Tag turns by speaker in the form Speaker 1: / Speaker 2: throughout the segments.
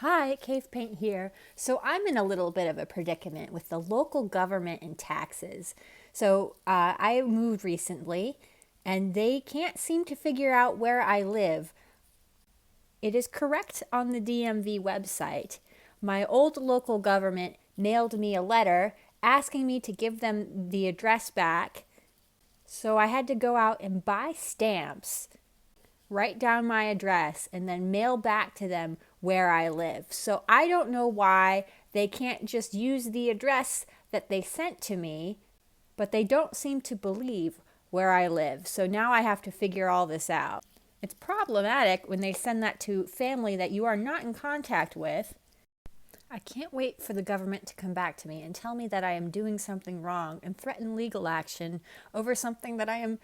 Speaker 1: Hi, Cave Paint here. So I'm in a little bit of a predicament with the local government and taxes. I moved recently and they can't seem to figure out where I live. It is correct on the DMV website. My old local government mailed me a letter asking me to give them the address back. So I had to go out and buy stamps, write down my address, and then mail back to them where I live. So I don't know why they can't just use the address that they sent to me, but they don't seem to believe where I live. So now I have to figure all this out. It's problematic when they send that to family that you are not in contact with. I can't wait for the government to come back to me and tell me that I am doing something wrong and threaten legal action over something that I am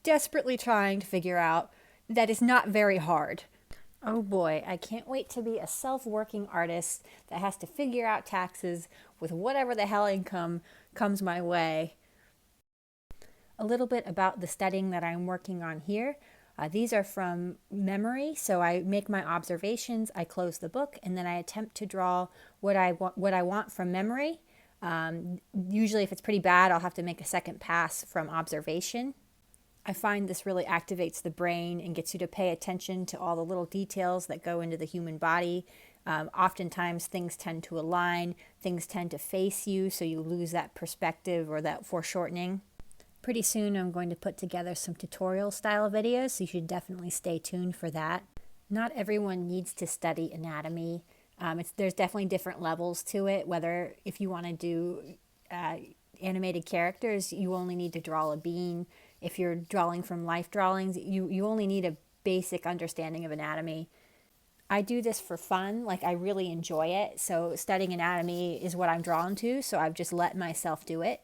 Speaker 1: desperately trying to figure out that is not very hard. Oh boy, I can't wait to be a self-working artist that has to figure out taxes with whatever the hell income comes my way. A little bit about the studying that I'm working on here. These are from memory, so I make my observations, I close the book, and then I attempt to draw what I want from memory. Usually if it's pretty bad, I'll have to make a second pass from observation. I find this really activates the brain and gets you to pay attention to all the little details that go into the human body. Oftentimes things tend to align, things tend to face you, so you lose that perspective or that foreshortening. Pretty soon I'm going to put together some tutorial style videos, so you should definitely stay tuned for that. Not everyone needs to study anatomy. There's definitely different levels to it, whether if you want to do animated characters, you only need to draw a bean. If you're drawing from life drawings, you only need a basic understanding of anatomy. I do this for fun, like I really enjoy it, so studying anatomy is what I'm drawn to, so I've just let myself do it.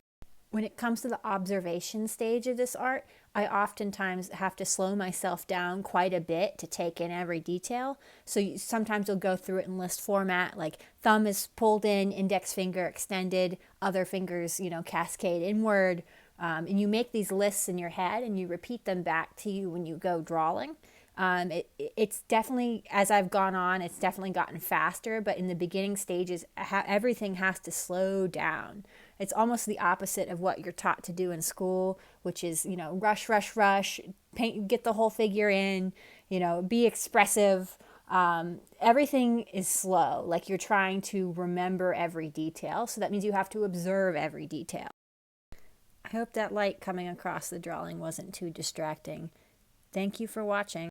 Speaker 1: When it comes to the observation stage of this art, I oftentimes have to slow myself down quite a bit to take in every detail. So sometimes you'll go through it in list format, like thumb is pulled in, index finger extended, other fingers, cascade inward. And you make these lists in your head and you repeat them back to you when you go drawing. It's definitely, as I've gone on, it's definitely gotten faster, but in the beginning stages, everything has to slow down. It's almost the opposite of what you're taught to do in school, which is, rush, rush, rush, paint, get the whole figure in, be expressive. Everything is slow, like you're trying to remember every detail. So that means you have to observe every detail. I hope that light coming across the drawing wasn't too distracting. Thank you for watching.